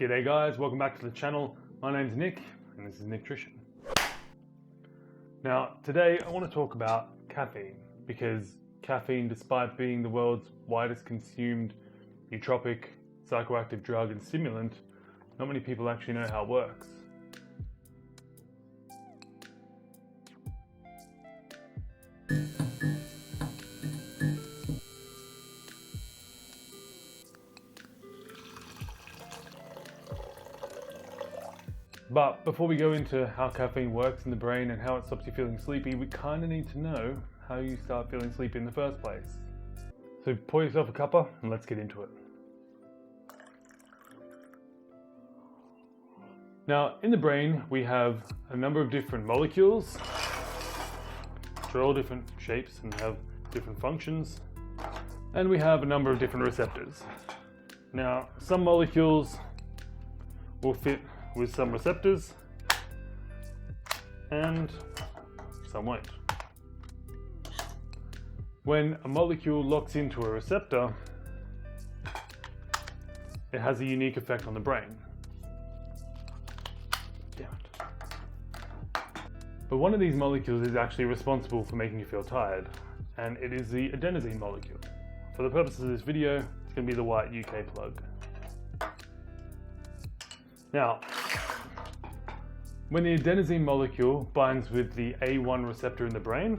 G'day guys, welcome back to the channel. My name's Nick and this is Nutrition. Now today I want to talk about caffeine because caffeine, despite being the world's widest consumed nootropic, psychoactive drug and stimulant, not many people actually know how it works. But before we go into how caffeine works in the brain and how it stops you feeling sleepy, we kind of need to know how you start feeling sleepy in the first place. So pour yourself a cuppa and let's get into it. Now in the brain we have a number of different molecules which are all different shapes and have different functions, and we have a number of different receptors. Now some molecules will fit with some receptors and some won't. When a molecule locks into a receptor, it has a unique effect on the brain. Damn it. But one of these molecules is actually responsible for making you feel tired, and it is the adenosine molecule. For the purposes of this video, it's going to be the white UK plug. Now, when the adenosine molecule binds with the A1 receptor in the brain,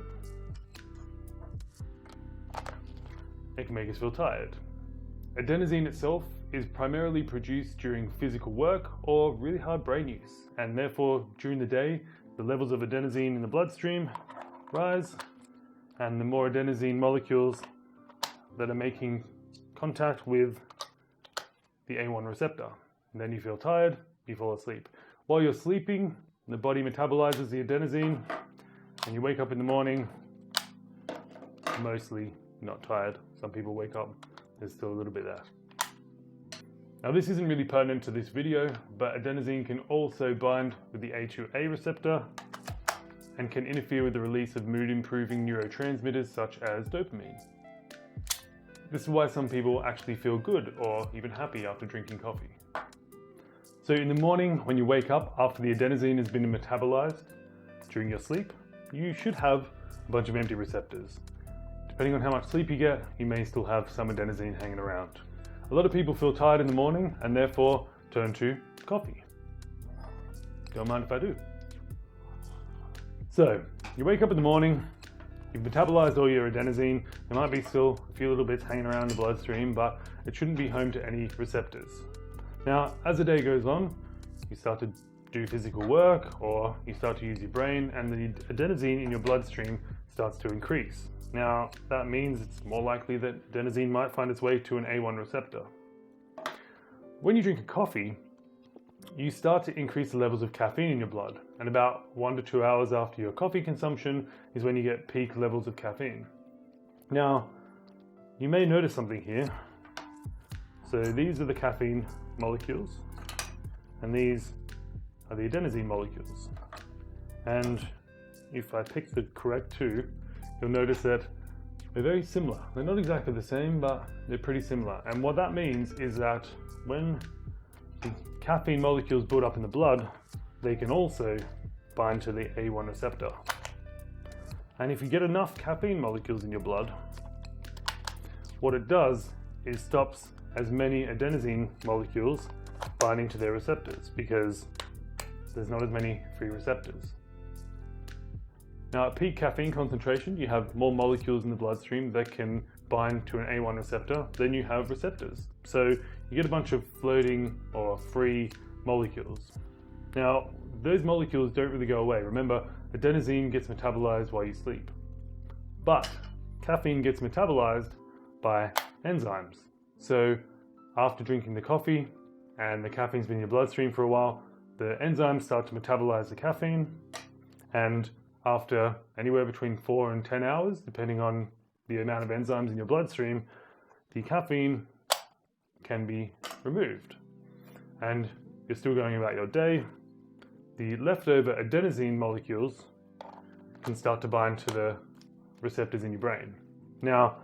it can make us feel tired. Adenosine itself is primarily produced during physical work or really hard brain use, and therefore during the day the levels of adenosine in the bloodstream rise, and the more adenosine molecules that are making contact with the A1 receptor. And then you feel tired, you fall asleep. While you're sleeping, the body metabolizes the adenosine and you wake up in the morning mostly not tired. Some people wake up, there's still a little bit there. Now this isn't really pertinent to this video, but adenosine can also bind with the A2A receptor and can interfere with the release of mood improving neurotransmitters such as dopamine. This is why some people actually feel good or even happy after drinking coffee. So in the morning, when you wake up after the adenosine has been metabolized during your sleep, you should have a bunch of empty receptors. Depending on how much sleep you get, you may still have some adenosine hanging around. A lot of people feel tired in the morning and therefore turn to coffee. Don't mind if I do. So you wake up in the morning, you've metabolized all your adenosine. There might be still a few little bits hanging around in the bloodstream, but it shouldn't be home to any receptors. Now, as the day goes on, you start to do physical work or you start to use your brain, and the adenosine in your bloodstream starts to increase. Now, that means it's more likely that adenosine might find its way to an A1 receptor. When you drink a coffee, you start to increase the levels of caffeine in your blood, and about 1 to 2 hours after your coffee consumption is when you get peak levels of caffeine. Now, you may notice something here. So these are the caffeine molecules, and these are the adenosine molecules. And if I pick the correct two, you'll notice that they're very similar. They're not exactly the same, but they're pretty similar. And what that means is that when the caffeine molecules build up in the blood, they can also bind to the A1 receptor. And if you get enough caffeine molecules in your blood, what it does is stops as many adenosine molecules binding to their receptors because there's not as many free receptors. Now at peak caffeine concentration, you have more molecules in the bloodstream that can bind to an A1 receptor than you have receptors. So you get a bunch of floating or free molecules. Now those molecules don't really go away. Remember, adenosine gets metabolized while you sleep, but caffeine gets metabolized by enzymes. So after drinking the coffee and the caffeine's been in your bloodstream for a while, the enzymes start to metabolize the caffeine, and after anywhere between 4 and 10 hours, depending on the amount of enzymes in your bloodstream, the caffeine can be removed. And you're still going about your day. The leftover adenosine molecules can start to bind to the receptors in your brain. Now,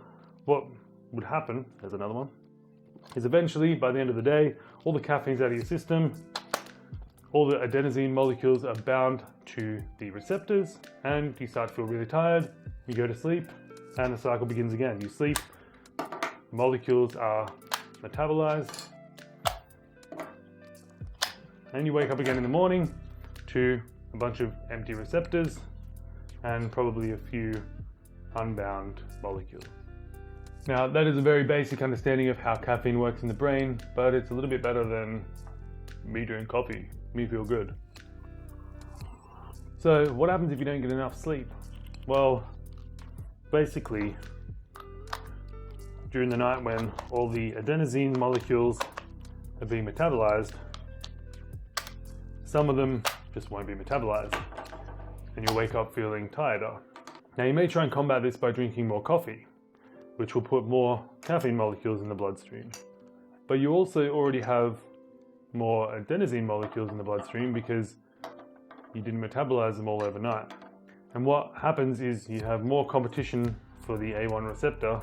what would happen, there's another one, is eventually by the end of the day, all the caffeine's out of your system, all the adenosine molecules are bound to the receptors, and you start to feel really tired, you go to sleep, and the cycle begins again. You sleep, molecules are metabolized, and you wake up again in the morning to a bunch of empty receptors and probably a few unbound molecules. Now, that is a very basic understanding of how caffeine works in the brain, but it's a little bit better than me doing coffee. Me feel good. So what happens if you don't get enough sleep? Well, basically, during the night when all the adenosine molecules are being metabolized, some of them just won't be metabolized, and you'll wake up feeling tireder. Now, you may try and combat this by drinking more coffee, which will put more caffeine molecules in the bloodstream. But you also already have more adenosine molecules in the bloodstream because you didn't metabolize them all overnight. And what happens is you have more competition for the A1 receptor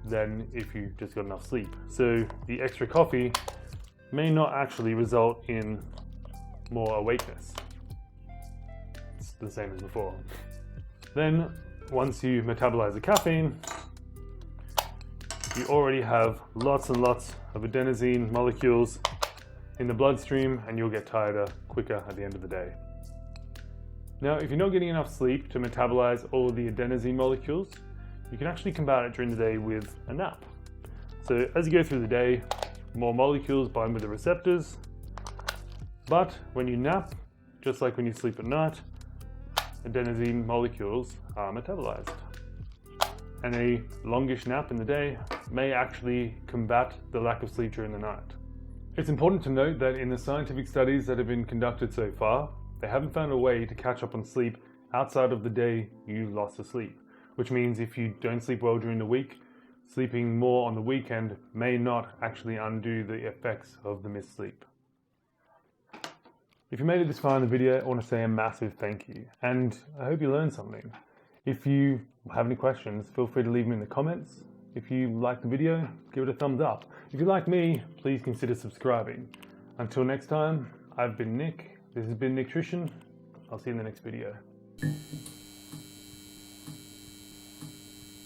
than if you just got enough sleep. So the extra coffee may not actually result in more awakeness. It's the same as before. Then once you metabolize the caffeine, you already have lots and lots of adenosine molecules in the bloodstream, and you'll get tireder quicker at the end of the day. Now, if you're not getting enough sleep to metabolize all of the adenosine molecules, you can actually combat it during the day with a nap. So as you go through the day, more molecules bind with the receptors, but when you nap, just like when you sleep at night, adenosine molecules are metabolized. And a longish nap in the day may actually combat the lack of sleep during the night. It's important to note that in the scientific studies that have been conducted so far, they haven't found a way to catch up on sleep outside of the day you lost to sleep, which means if you don't sleep well during the week, sleeping more on the weekend may not actually undo the effects of the missed sleep. If you made it this far in the video, I want to say a massive thank you, and I hope you learned something. If you have any questions, feel free to leave them in the comments. If you like the video, give it a thumbs up. If you like me, please consider subscribing. Until next time, I've been Nick. This has been Nutrition. I'll see you in the next video.